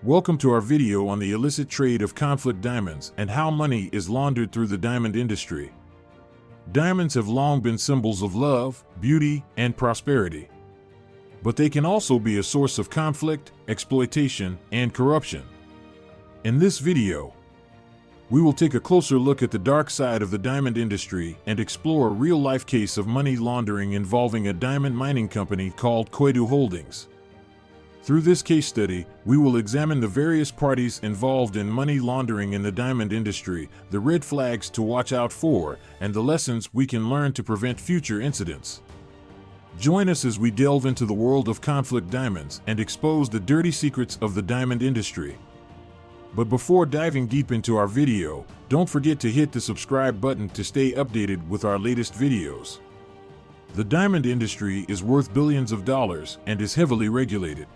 Welcome to our video on the illicit trade of conflict diamonds and how money is laundered through the diamond industry. Diamonds have long been symbols of love, beauty, and prosperity. But they can also be a source of conflict, exploitation, and corruption. In this video, we will take a closer look at the dark side of the diamond industry and explore a real-life case of money laundering involving a diamond mining company called Koidu Holdings. Through this case study, we will examine the various parties involved in money laundering in the diamond industry, the red flags to watch out for, and the lessons we can learn to prevent future incidents. Join us as we delve into the world of conflict diamonds and expose the dirty secrets of the diamond industry. But before diving deep into our video, don't forget to hit the subscribe button to stay updated with our latest videos. The diamond industry is worth billions of dollars and is heavily regulated.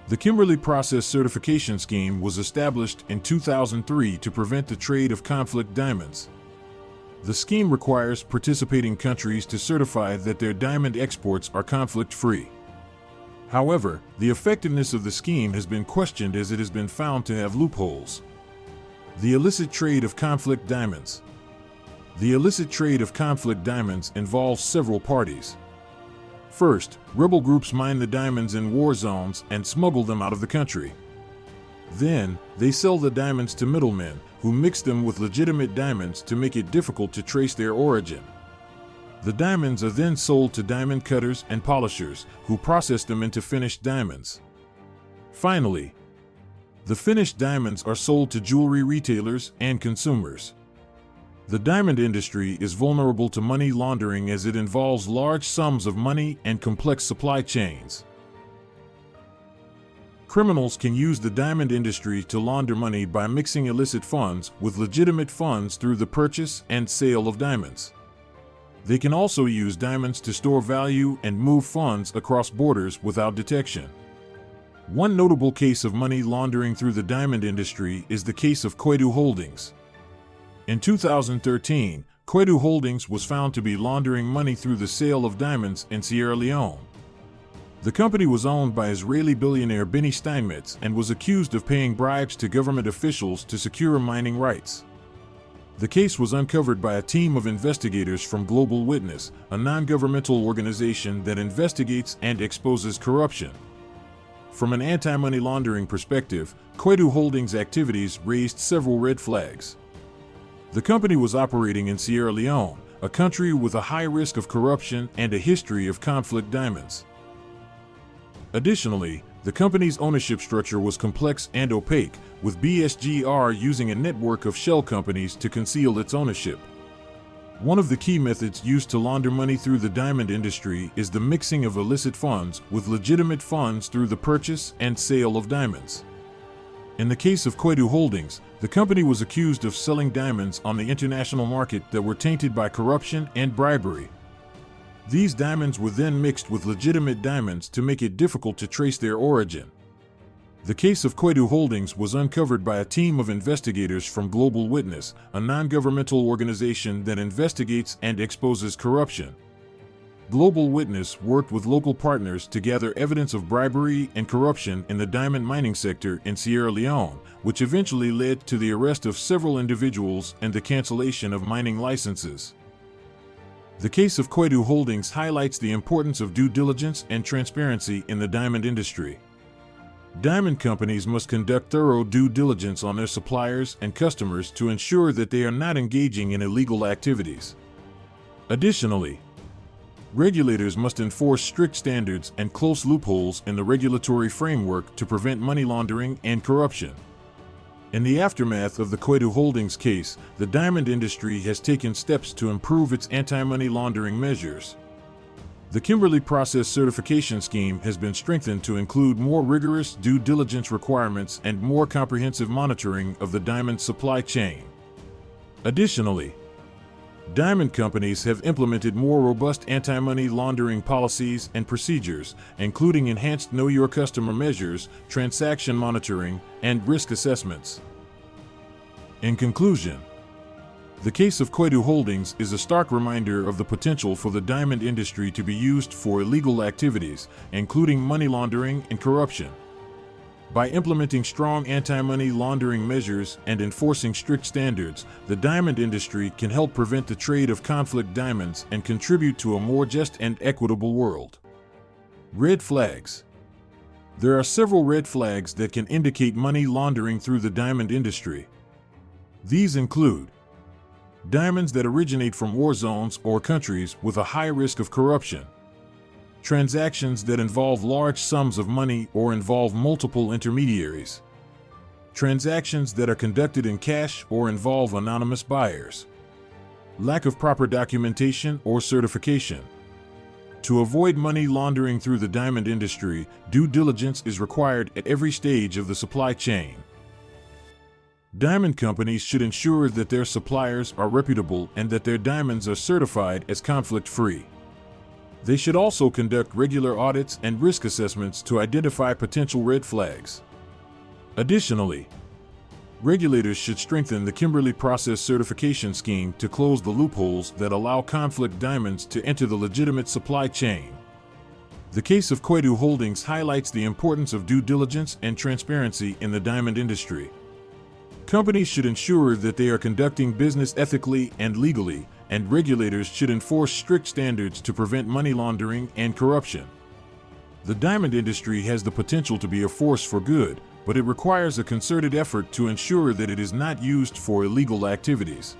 The Kimberley Process Certification Scheme was established in 2003 to prevent the trade of conflict diamonds. The scheme requires participating countries to certify that their diamond exports are conflict-free. However, the effectiveness of the scheme has been questioned as it has been found to have loopholes. The illicit trade of conflict diamonds. The illicit trade of conflict diamonds involves several parties. First, rebel groups mine the diamonds in war zones and smuggle them out of the country. Then, they sell the diamonds to middlemen, who mix them with legitimate diamonds to make it difficult to trace their origin. The diamonds are then sold to diamond cutters and polishers, who process them into finished diamonds. Finally, the finished diamonds are sold to jewelry retailers and consumers. The diamond industry is vulnerable to money laundering as it involves large sums of money and complex supply chains. Criminals can use the diamond industry to launder money by mixing illicit funds with legitimate funds through the purchase and sale of diamonds. They can also use diamonds to store value and move funds across borders without detection. One notable case of money laundering through the diamond industry is the case of Koidu Holdings. In 2013, Koidu Holdings was found to be laundering money through the sale of diamonds in Sierra Leone. The company was owned by Israeli billionaire Benny Steinmetz and was accused of paying bribes to government officials to secure mining rights. The case was uncovered by a team of investigators from Global Witness, a non-governmental organization that investigates and exposes corruption. From an anti-money laundering perspective, Koidu Holdings' activities raised several red flags. The company was operating in Sierra Leone, a country with a high risk of corruption and a history of conflict diamonds. Additionally, the company's ownership structure was complex and opaque, with BSGR using a network of shell companies to conceal its ownership. One of the key methods used to launder money through the diamond industry is the mixing of illicit funds with legitimate funds through the purchase and sale of diamonds. In the case of Koidu Holdings, the company was accused of selling diamonds on the international market that were tainted by corruption and bribery. These diamonds were then mixed with legitimate diamonds to make it difficult to trace their origin. The case of Koidu Holdings was uncovered by a team of investigators from Global Witness, a non-governmental organization that investigates and exposes corruption. Global Witness worked with local partners to gather evidence of bribery and corruption in the diamond mining sector in Sierra Leone, which eventually led to the arrest of several individuals and the cancellation of mining licenses. The case of Koidu Holdings highlights the importance of due diligence and transparency in the diamond industry. Diamond companies must conduct thorough due diligence on their suppliers and customers to ensure that they are not engaging in illegal activities. Additionally, regulators must enforce strict standards and close loopholes in the regulatory framework to prevent money laundering and corruption. In the aftermath of the Koidu Holdings case, the diamond industry has taken steps to improve its anti-money laundering measures. The Kimberley Process Certification Scheme has been strengthened to include more rigorous due diligence requirements and more comprehensive monitoring of the diamond supply chain. Additionally, diamond companies have implemented more robust anti-money laundering policies and procedures, including enhanced Know Your Customer measures, transaction monitoring, and risk assessments. In conclusion, the case of Koidu Holdings is a stark reminder of the potential for the diamond industry to be used for illegal activities, including money laundering and corruption. By implementing strong anti-money laundering measures and enforcing strict standards, the diamond industry can help prevent the trade of conflict diamonds and contribute to a more just and equitable world. Red flags. There are several red flags that can indicate money laundering through the diamond industry. These include diamonds that originate from war zones or countries with a high risk of corruption, transactions that involve large sums of money or involve multiple intermediaries, transactions that are conducted in cash or involve anonymous buyers, lack of proper documentation or certification. To avoid money laundering through the diamond industry, due diligence is required at every stage of the supply chain. Diamond companies should ensure that their suppliers are reputable and that their diamonds are certified as conflict-free. They should also conduct regular audits and risk assessments to identify potential red flags. Additionally, regulators should strengthen the Kimberley Process Certification Scheme to close the loopholes that allow conflict diamonds to enter the legitimate supply chain. The case of Koidu Holdings highlights the importance of due diligence and transparency in the diamond industry. Companies should ensure that they are conducting business ethically and legally, and regulators should enforce strict standards to prevent money laundering and corruption. The diamond industry has the potential to be a force for good, but it requires a concerted effort to ensure that it is not used for illegal activities.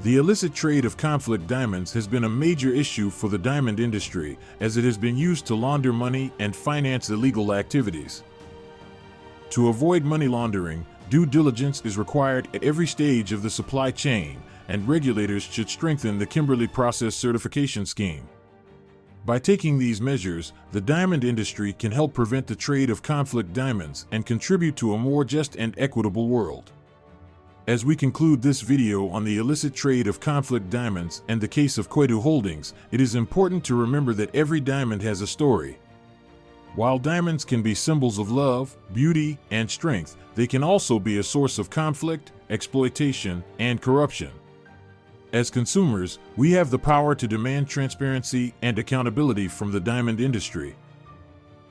The illicit trade of conflict diamonds has been a major issue for the diamond industry, as it has been used to launder money and finance illegal activities. To avoid money laundering, due diligence is required at every stage of the supply chain, and regulators should strengthen the Kimberley Process Certification Scheme. By taking these measures, the diamond industry can help prevent the trade of conflict diamonds and contribute to a more just and equitable world. As we conclude this video on the illicit trade of conflict diamonds and the case of Koidu Holdings, it is important to remember that every diamond has a story. While diamonds can be symbols of love, beauty, and strength, they can also be a source of conflict, exploitation, and corruption. As consumers, we have the power to demand transparency and accountability from the diamond industry.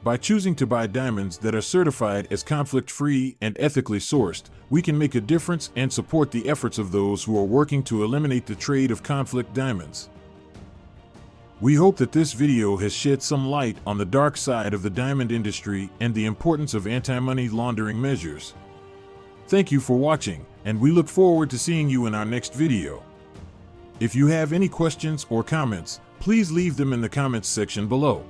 By choosing to buy diamonds that are certified as conflict-free and ethically sourced, we can make a difference and support the efforts of those who are working to eliminate the trade of conflict diamonds. We hope that this video has shed some light on the dark side of the diamond industry and the importance of anti-money laundering measures. Thank you for watching, and we look forward to seeing you in our next video. If you have any questions or comments, please leave them in the comments section below.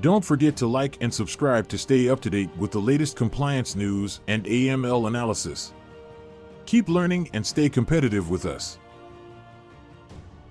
Don't forget to like and subscribe to stay up to date with the latest compliance news and AML analysis. Keep learning and stay competitive with us.